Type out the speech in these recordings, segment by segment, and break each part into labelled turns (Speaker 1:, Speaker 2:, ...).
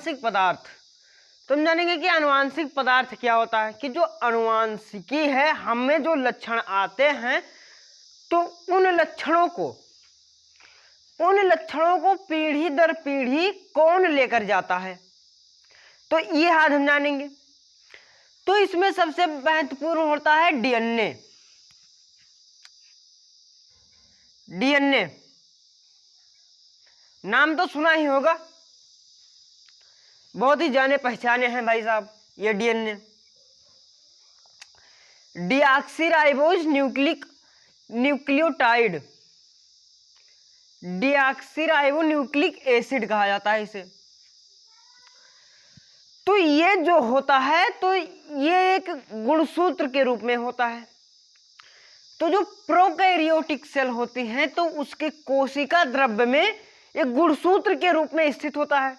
Speaker 1: आनुवांशिक पदार्थ। तो हम जानेंगे कि आनुवांशिक पदार्थ क्या होता है, कि जो आनुवांशिकी है, हमें जो लक्षण आते हैं तो उन लक्षणों को पीढ़ी दर पीढ़ी कौन लेकर जाता है, तो ये आज हम जानेंगे। तो इसमें सबसे महत्वपूर्ण होता है डीएनए। डीएनए नाम तो सुना ही होगा, बहुत ही जाने पहचाने हैं भाई साहब ये DNA. Deoxyribose nucleotide, deoxyribo nucleic acid कहा जाता है इसे। तो ये जो होता है तो ये एक गुणसूत्र के रूप में होता है। तो जो प्रोकैरियोटिक सेल होती हैं तो उसके कोशिका द्रव्य में एक गुणसूत्र के रूप में स्थित होता है,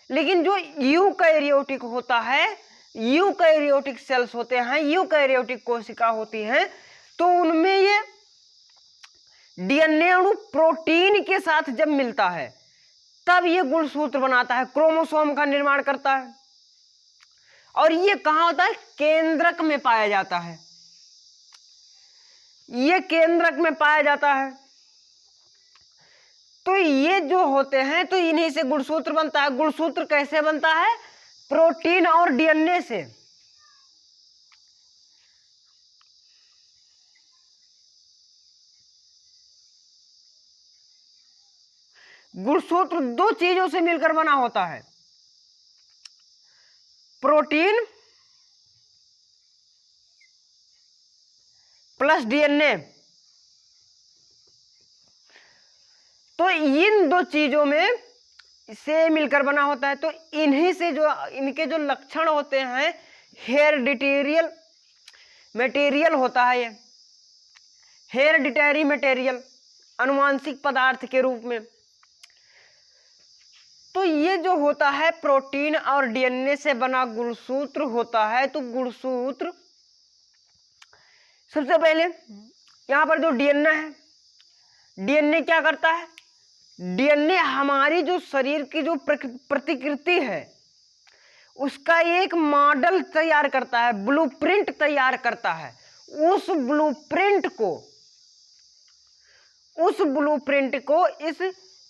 Speaker 1: लेकिन जो यूकैरियोटिक होता है, यूकैरियोटिक सेल्स होते हैं, यूकैरियोटिक कोशिका होती हैं, तो उनमें ये डीएनए अणु प्रोटीन के साथ जब मिलता है तब ये गुणसूत्र बनाता है, क्रोमोसोम का निर्माण करता है। और ये कहां होता है? केंद्रक में पाया जाता है, ये केंद्रक में पाया जाता है। तो ये जो होते हैं तो इन्हीं से गुणसूत्र बनता है। गुणसूत्र कैसे बनता है? प्रोटीन और डीएनए से। गुणसूत्र दो चीजों से मिलकर बना होता है, प्रोटीन प्लस डीएनए। तो इन दो चीजों में से मिलकर बना होता है। तो इन्हीं से जो इनके जो लक्षण होते हैं, हेरेडिटेरियल मटेरियल होता है, ये हेरेडिटरी मटेरियल आनुवांशिक पदार्थ के रूप में। तो ये जो होता है प्रोटीन और डीएनए से बना गुणसूत्र होता है। तो गुणसूत्र सबसे पहले यहां पर जो डीएनए है, डीएनए क्या करता है? डीएनए हमारी जो शरीर की जो प्रतिकृति है उसका एक मॉडल तैयार करता है, ब्लूप्रिंट तैयार करता है। उस ब्लूप्रिंट को इस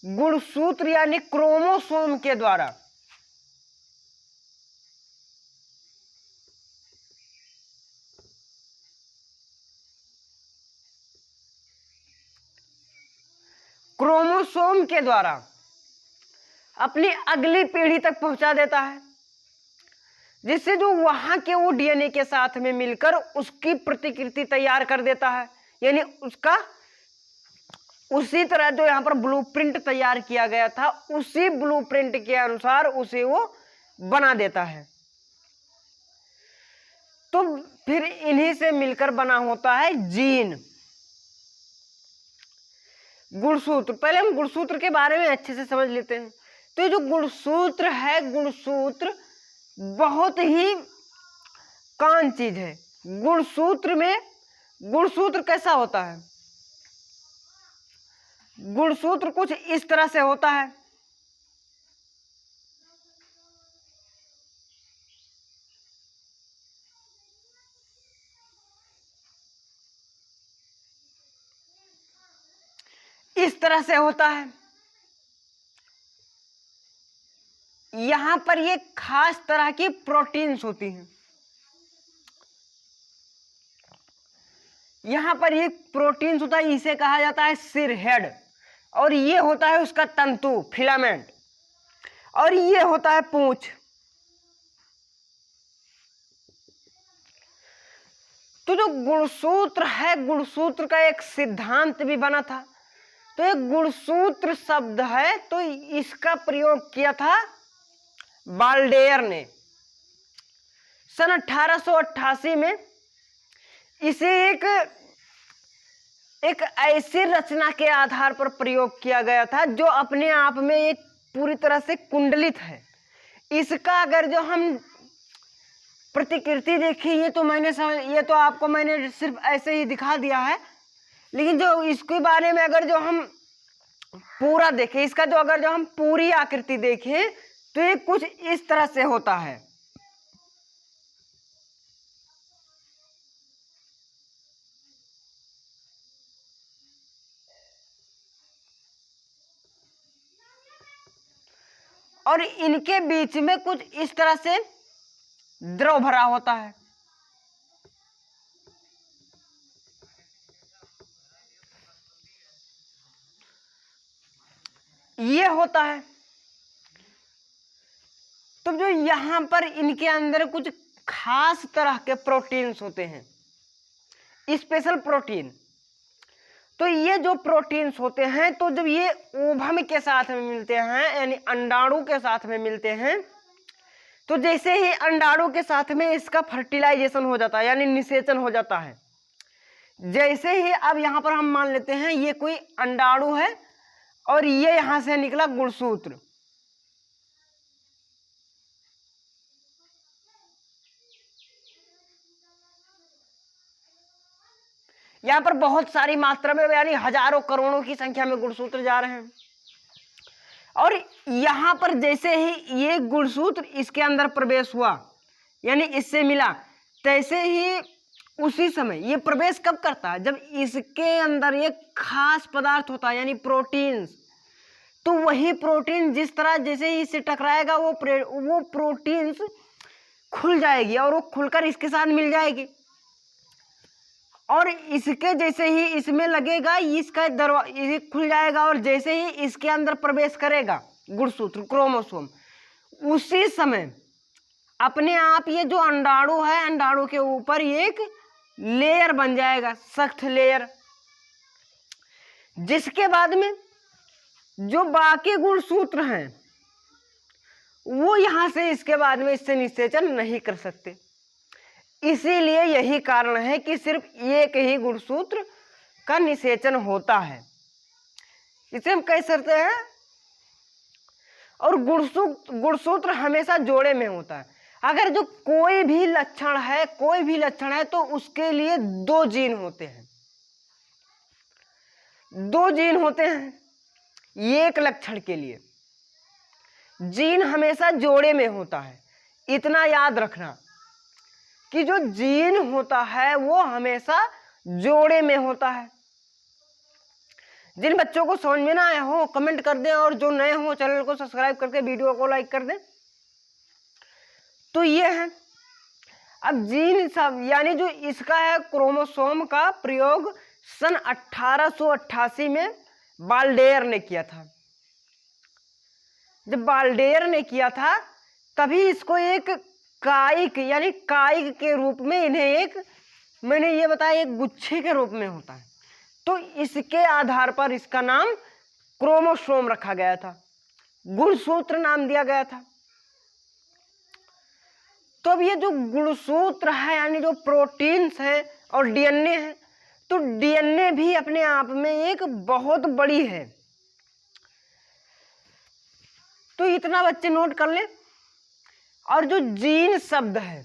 Speaker 1: गुणसूत्र यानी क्रोमोसोम के द्वारा अपनी अगली पीढ़ी तक पहुंचा देता है, जिससे जो वहां के वो डीएनए के साथ में मिलकर उसकी प्रतिकृति तैयार कर देता है। यानी उसका उसी तरह जो यहां पर ब्लूप्रिंट तैयार किया गया था, उसी ब्लूप्रिंट के अनुसार उसे वो बना देता है। तो फिर इन्हीं से मिलकर बना होता है जीन। गुणसूत्र, पहले हम गुणसूत्र के बारे में अच्छे से समझ लेते हैं। तो ये जो गुणसूत्र है, गुणसूत्र बहुत ही कान चीज है। गुणसूत्र कैसा होता है? गुणसूत्र कुछ इस तरह से होता है। इस तरह से होता है। यहां पर ये खास तरह की प्रोटीन्स होती हैं। यहां पर ये प्रोटीन्स होता है, इसे कहा जाता है सिर हेड। और ये होता है उसका तंतु फिलामेंट, और ये होता है पूंछ। तो जो गुणसूत्र है, गुणसूत्र का एक सिद्धांत भी बना था। तो एक गुणसूत्र शब्द है, तो इसका प्रयोग किया था बाल्डेयर ने सन 1888 में। इसे एक ऐसी रचना के आधार पर प्रयोग किया गया था जो अपने आप में एक पूरी तरह से कुंडलित है। इसका अगर जो हम प्रतिकृति देखी, ये तो आपको मैंने सिर्फ ऐसे ही दिखा दिया है, लेकिन जो इसके बारे में अगर जो हम पूरा देखें, इसका जो अगर जो हम पूरी आकृति देखें तो ये कुछ इस तरह से होता है। और इनके बीच में कुछ इस तरह से द्रव भरा होता है। ये होता है। तो जो यहां पर इनके अंदर कुछ खास तरह के प्रोटीन्स होते हैं, स्पेशल प्रोटीन। तो ये जो प्रोटीन्स होते हैं, तो जब ये ओवम के साथ में मिलते हैं, यानी अंडाणु के साथ में मिलते हैं, तो जैसे ही अंडाणु के साथ में इसका फर्टिलाइजेशन हो जाता है, यानी निषेचन हो जाता है। जैसे ही अब यहां पर हम मान लेते हैं ये कोई अंडाणु है और ये यहां से निकला गुणसूत्र। यहां पर बहुत सारी मात्रा में, यानी हजारों करोड़ों की संख्या में गुणसूत्र जा रहे हैं। और यहां पर जैसे ही ये गुणसूत्र इसके अंदर प्रवेश हुआ, यानी इससे मिला, तैसे ही उसी समय ये प्रवेश कब करता है, जब इसके अंदर एक खास पदार्थ होता है, यानी प्रोटीन्स। तो वही प्रोटीन जिस तरह जैसे ही इससे टकराएगा वो प्रोटीन्स खुल जाएगी और वो खुलकर इसके साथ मिल जाएगी। और इसके जैसे ही इसमें लगेगा, इसका दरवाजा खुल जाएगा और जैसे ही इसके अंदर प्रवेश करेगा गुणसूत्र, क्रोमोसोम, उसी समय अपने आप ये जो अंडाणु है, अंडाणु के ऊपर एक लेयर बन जाएगा, सख्त लेयर, जिसके बाद में जो बाकी गुणसूत्र हैं वो यहां से इसके बाद में इससे निषेचन नहीं कर सकते। इसीलिए यही कारण है कि सिर्फ एक ही गुणसूत्र का निषेचन होता है, इसे हम कह सकते हैं। और गुणसूत्र हमेशा जोड़े में होता है। अगर जो कोई भी लक्षण है तो उसके लिए दो जीन होते हैं, एक लक्षण के लिए जीन हमेशा जोड़े में होता है। इतना याद रखना कि जो जीन होता है वो हमेशा जोड़े में होता है। जिन बच्चों को समझ में ना आया हो कमेंट कर दें, और जो नए हो चैनल को सब्सक्राइब करके वीडियो को लाइक कर दें। तो ये है। अब जीन सब, यानी जो इसका है क्रोमोसोम का प्रयोग सन 1888 में बाल्डेयर ने किया था। जब बाल्डेयर ने किया था तभी इसको एक कायिक, यानी कायिक के रूप में इन्हें एक, मैंने ये बताया, एक गुच्छे के रूप में होता है। तो इसके आधार पर इसका नाम क्रोमोसोम रखा गया था, गुणसूत्र नाम दिया गया था। तो अब ये जो गुणसूत्र है, यानी जो प्रोटीन्स है और डीएनए है, तो डीएनए भी अपने आप में एक बहुत बड़ी है। तो इतना बच्चे नोट कर ले। और जो जीन शब्द है,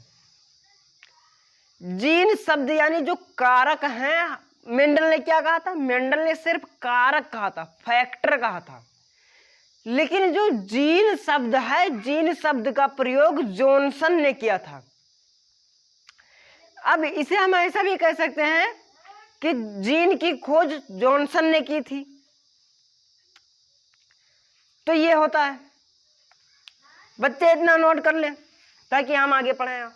Speaker 1: जीन शब्द यानी जो कारक हैं, मेंडल ने क्या कहा था, मेंडल ने सिर्फ कारक कहा था, फैक्टर कहा था। लेकिन जो जीन शब्द है, जीन शब्द का प्रयोग जॉनसन ने किया था। अब इसे हम ऐसा भी कह सकते हैं कि जीन की खोज जॉनसन ने की थी। तो ये होता है। बच्चे इतना नोट कर लें ताकि हम आगे पढ़ें।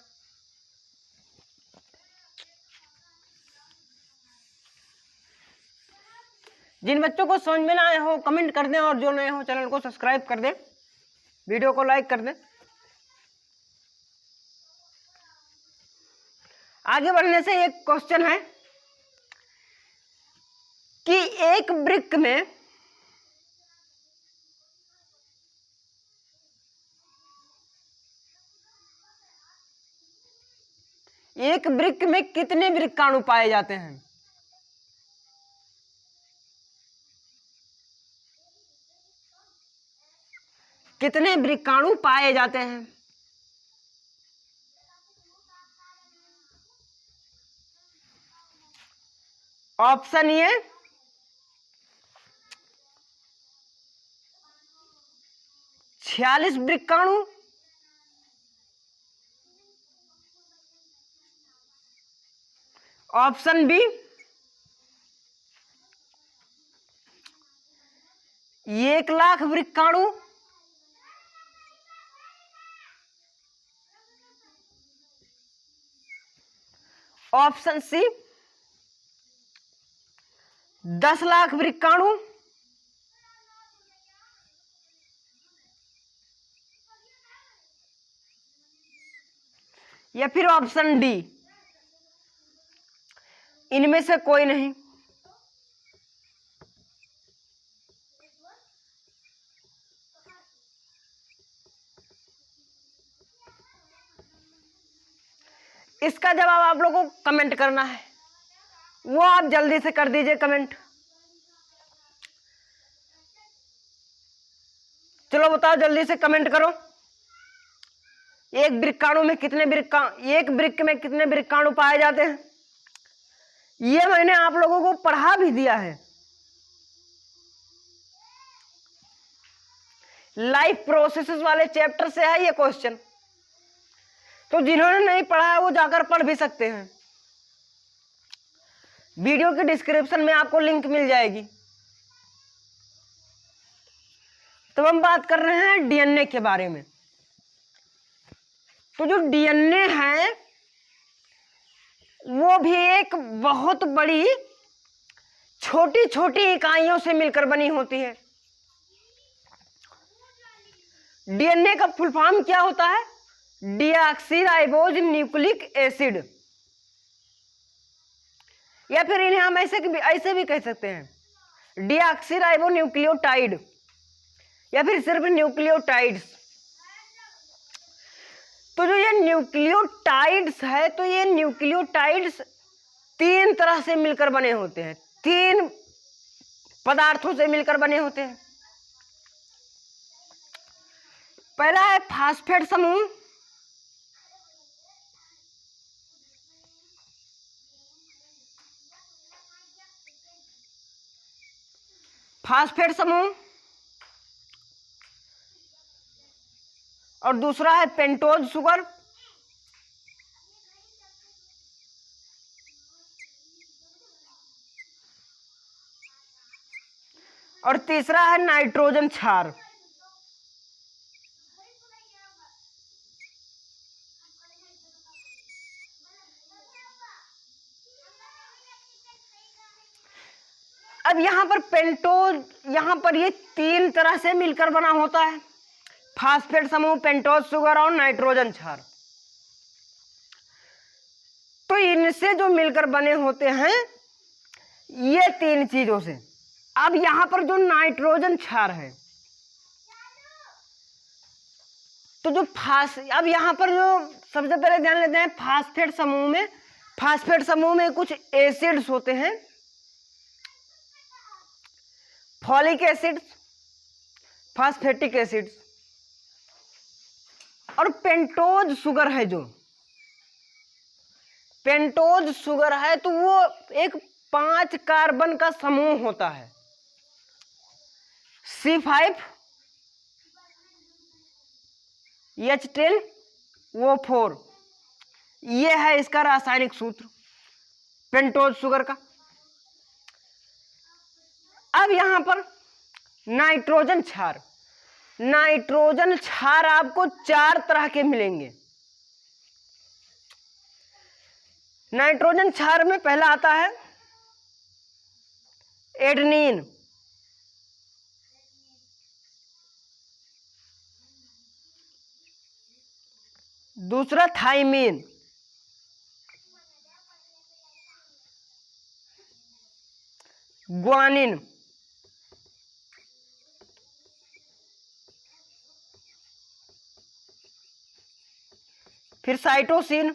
Speaker 1: जिन बच्चों को समझ में ना आए हो कमेंट कर दें, और जो नए हो चैनल को सब्सक्राइब कर दें, वीडियो को लाइक कर दें। आगे बढ़ने से एक क्वेश्चन है कि एक वृक्क में कितने वृक्काणु पाए जाते हैं? कितने वृक्काणु पाए जाते हैं? ऑप्शन ए 6, 46 वृक्काणु, ऑप्शन बी 1,00,000 वृक्काणु, ऑप्शन सी 10,00,000 वृक्काणु, या फिर ऑप्शन डी इनमें से कोई नहीं। इसका जवाब आप लोगों को कमेंट करना है, वो आप जल्दी से कर दीजिए कमेंट। चलो बताओ, जल्दी से कमेंट करो। एक वृक्काणु में कितने एक वृक्क में कितने वृक्काणु पाए जाते हैं? ये मैंने आप लोगों को पढ़ा भी दिया है। लाइफ प्रोसेसेस वाले चैप्टर से है ये क्वेश्चन, तो जिन्होंने नहीं पढ़ा है वो जाकर पढ़ भी सकते हैं। वीडियो के डिस्क्रिप्शन में आपको लिंक मिल जाएगी। तो हम बात कर रहे हैं डीएनए के बारे में। तो जो डीएनए है वो भी एक बहुत बड़ी छोटी छोटी इकाइयों से मिलकर बनी होती है। डीएनए का फुल फॉर्म क्या होता है? डीऑक्सीराइबोज न्यूक्लिक एसिड, या फिर इन्हें हम ऐसे भी कह सकते हैं डीऑक्सीराइबो न्यूक्लियोटाइड, या फिर सिर्फ न्यूक्लियोटाइड्स। तो जो ये न्यूक्लियोटाइड्स है, तो ये न्यूक्लियोटाइड्स 3 तरह से मिलकर बने होते हैं, 3 पदार्थों से मिलकर बने होते हैं। पहला है फास्फेट समूह, फास्फेट समूह, और दूसरा है पेंटोज शुगर, और तीसरा है नाइट्रोजन क्षार। अब यहां पर पेंटोज, यहां पर ये 3 तरह से मिलकर बना होता है, फास्फेट समूह, पेंटोज शुगर और नाइट्रोजन क्षार। तो इनसे जो मिलकर बने होते हैं ये 3 चीजों से। अब यहां पर जो नाइट्रोजन क्षार है, तो जो अब यहां पर जो सबसे पहले ध्यान लेते हैं फास्फेट समूह में कुछ एसिड्स होते हैं, फॉलिक एसिड, फास्फेटिक एसिड, और पेंटोज शुगर है। जो पेंटोज शुगर है तो वो एक 5 कार्बन का समूह होता है, C5H10O4, ये है इसका रासायनिक सूत्र पेंटोज शुगर का। अब यहां पर नाइट्रोजन क्षार, नाइट्रोजन क्षार आपको 4 तरह के मिलेंगे। नाइट्रोजन क्षार में पहला आता है एडेनिन, दूसरा थाइमीन, ग्वानिन, फिर साइटोसिन,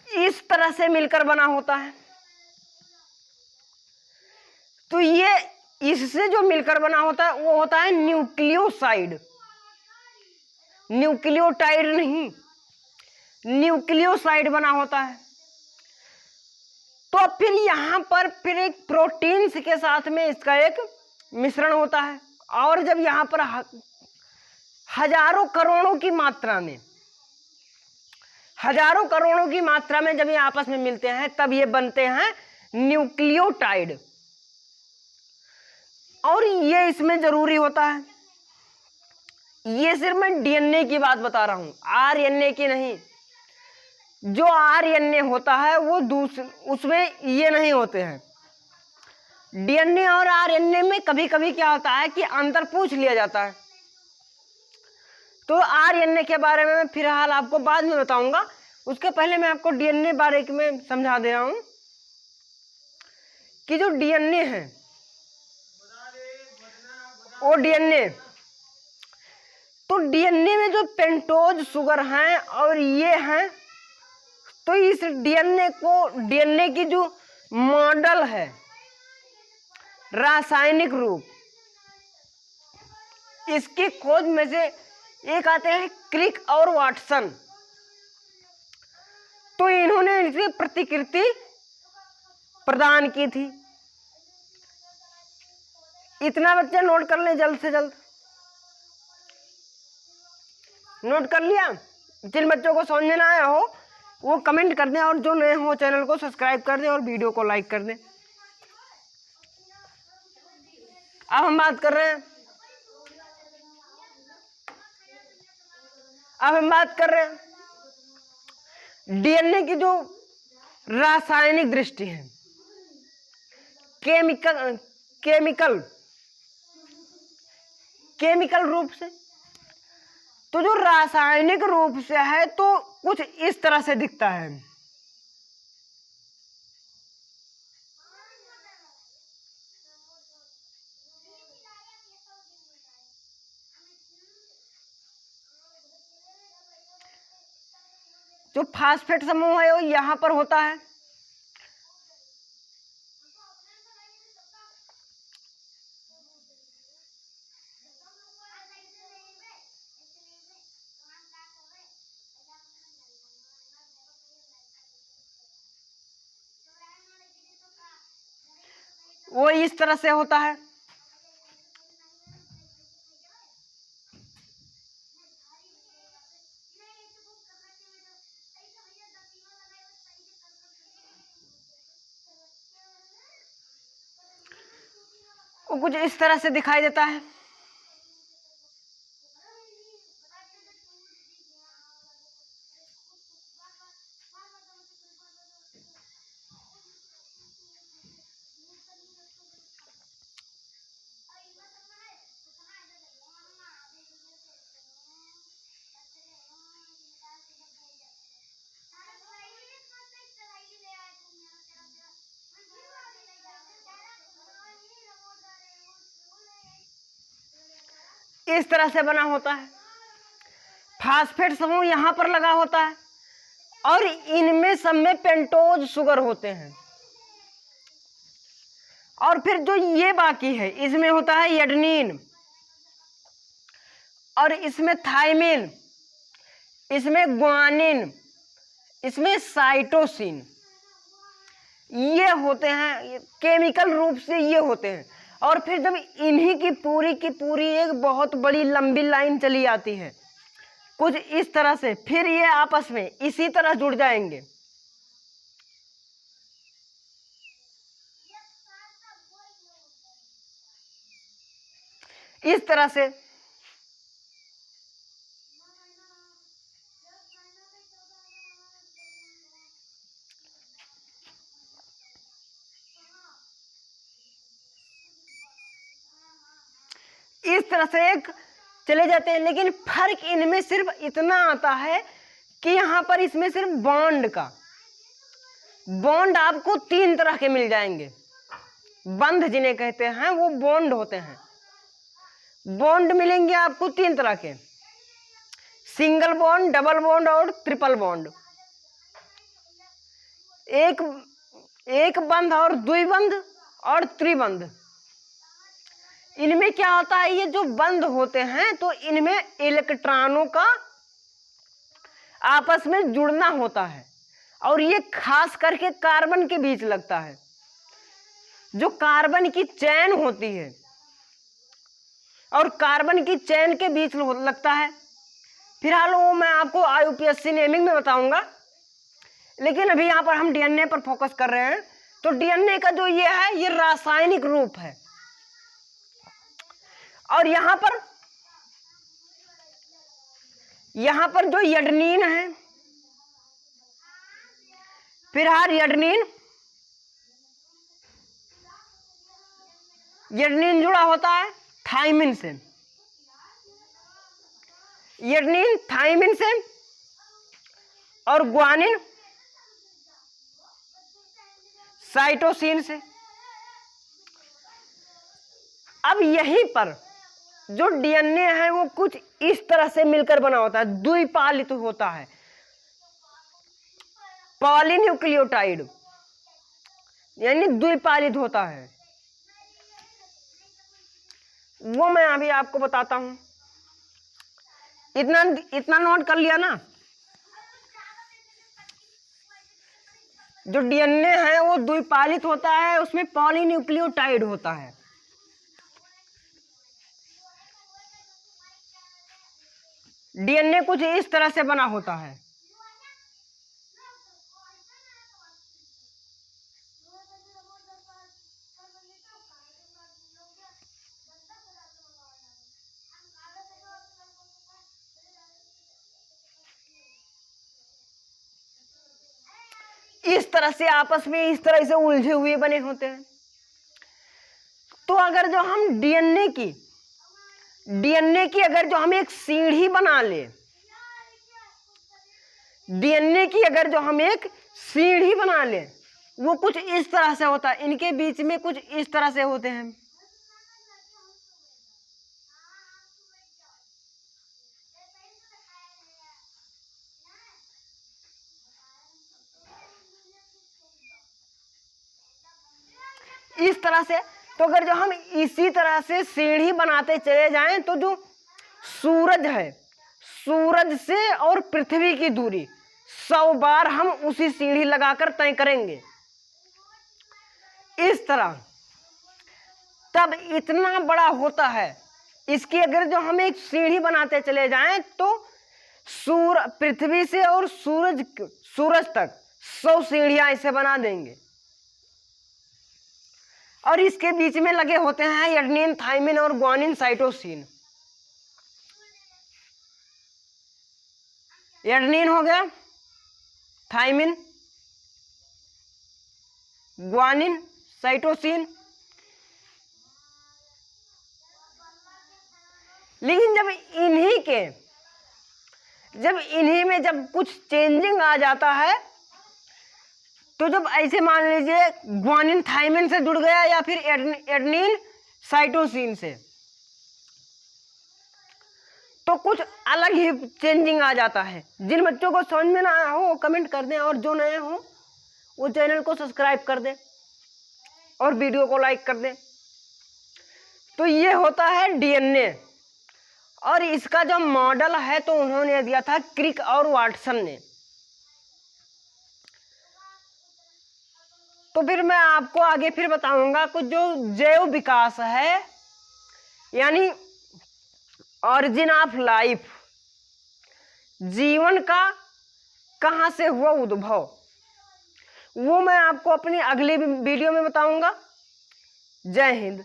Speaker 1: इस तरह से मिलकर बना होता है। तो ये इससे जो मिलकर बना होता है वो होता है न्यूक्लियोसाइड, न्यूक्लियोटाइड नहीं, न्यूक्लियोसाइड बना होता है। तो फिर यहाँ पर फिर एक प्रोटीन्स के साथ में इसका एक मिश्रण होता है, और जब यहाँ पर हजारों करोड़ों की मात्रा में जब ये आपस में मिलते हैं तब ये बनते हैं न्यूक्लियोटाइड। और ये इसमें जरूरी होता है। ये सिर्फ मैं डीएनए की बात बता रहा हूं, आरएनए की नहीं। जो आरएनए होता है वो उसमें ये नहीं होते हैं। डीएनए और आरएनए में कभी कभी क्या होता है कि अंतर पूछ लिया जाता है। तो आरएनए के बारे में मैं फिलहाल आपको बाद में बताऊंगा, उसके पहले मैं आपको डीएनए बारे में समझा दे रहा हूं कि जो डीएनए है वो डीएनए, तो डीएनए में जो पेंटोज शुगर हैं और ये हैं, तो इस डीएनए की जो मॉडल है रासायनिक रूप, इसकी खोज में से एक आते हैं क्रिक और वाटसन। तो इन्होंने इसकी प्रतिकृति प्रदान की थी। इतना बच्चे नोट कर लें, जल्द से जल्द नोट कर लिया। जिन बच्चों को समझ में ना आया हो वो कमेंट कर दें, और जो नए हो चैनल को सब्सक्राइब कर दें और वीडियो को लाइक कर दें। अब हम बात कर रहे हैं डीएनए की जो रासायनिक दृष्टि है, केमिकल रूप से। तो जो रासायनिक रूप से है तो कुछ इस तरह से दिखता है। जो फास्फेट समूह है वो यहां पर होता है, वो इस तरह से होता है। वो कुछ इस तरह से दिखाई देता है। इस तरह से बना होता है। फास्फेट समूह यहां पर लगा होता है और इनमें सब में पेंटोज शुगर होते हैं। और फिर जो ये बाकी है इसमें होता है एडेनिन, और इसमें थायमिन, इसमें ग्वानिन, इसमें साइटोसिन। ये होते हैं केमिकल रूप से ये होते हैं। और फिर जब इन्हीं की पूरी एक बहुत बड़ी लंबी लाइन चली आती है कुछ इस तरह से, फिर ये आपस में इसी तरह जुड़ जाएंगे। इस तरह से एक चले जाते हैं। लेकिन फर्क इनमें सिर्फ इतना आता है कि यहां पर इसमें सिर्फ बॉन्ड आपको 3 तरह के मिल जाएंगे। बंध जिन्हें कहते हैं वो बॉन्ड होते हैं। बॉन्ड मिलेंगे आपको 3 तरह के, सिंगल बॉन्ड, डबल बॉन्ड और ट्रिपल बॉन्ड। एक बंध और द्विबंध और त्रिबंध। इनमें क्या होता है, ये जो बंध होते हैं तो इनमें इलेक्ट्रॉनों का आपस में जुड़ना होता है, और ये खास करके कार्बन के बीच लगता है। जो कार्बन की चेन होती है और कार्बन की चेन के बीच लगता है। फिलहाल वो मैं आपको IUPAC नेमिंग में बताऊंगा, लेकिन अभी यहाँ पर हम DNA पर फोकस कर रहे हैं। तो DNA का जो ये है, ये रासायनिक रूप है। और यहाँ पर जो एडेनिन है, फिलहाल एडेनिन जुड़ा होता है थायमिन से। एडेनिन थायमिन से और ग्वानिन साइटोसिन से। अब यहीं पर जो DNA है वो कुछ इस तरह से मिलकर बना होता है, द्विपालित होता है, पॉलीन्यूक्लियोटाइड, यानी द्विपालित होता है। वो मैं अभी आपको बताता हूं। इतना नोट कर लिया ना। जो DNA है वो द्विपालित होता है, उसमें पॉलीन्यूक्लियोटाइड होता है। DNA कुछ इस तरह से बना होता है। इस तरह से आपस में इस तरह से उलझे हुए बने होते हैं। तो अगर जो हम DNA की अगर जो हम एक सीढ़ी बना ले, DNA की अगर जो हम एक सीढ़ी बना ले, वो कुछ इस तरह से होता है। इनके बीच में कुछ इस तरह से होते हैं। इस तरह से। तो अगर जो हम इसी तरह से सीढ़ी बनाते चले जाएं तो जो सूरज है, सूरज से और पृथ्वी की दूरी 100 बार हम उसी सीढ़ी लगाकर तय करेंगे, इस तरह। तब इतना बड़ा होता है। इसकी अगर जो हम एक सीढ़ी बनाते चले जाएं तो पृथ्वी से और सूरज तक 100 सीढ़ियां ऐसे बना देंगे। और इसके बीच में लगे होते हैं एडेनिन, थायमिन और ग्वानिन, साइटोसिन। एडेनिन हो गया, थायमिन, ग्वानिन, साइटोसिन। लेकिन जब इन्हीं में जब कुछ चेंजिंग आ जाता है, तो जब ऐसे मान लीजिए ग्वानिन थायमिन से जुड़ गया या फिर एडेनिन साइटोसिन से, तो कुछ अलग ही चेंजिंग आ जाता है। जिन बच्चों को समझ में ना आया हो वो कमेंट कर दें, और जो नए हो वो चैनल को सब्सक्राइब कर दें और वीडियो को लाइक कर दें। तो ये होता है DNA। और इसका जो मॉडल है तो उन्होंने दिया था क्रिक और वाटसन ने। तो फिर मैं आपको आगे फिर बताऊंगा कुछ जो जैव विकास है, यानी ऑरिजिन ऑफ लाइफ, जीवन का कहां से हुआ उद्भव, वो मैं आपको अपनी अगली वीडियो में बताऊंगा। जय हिंद।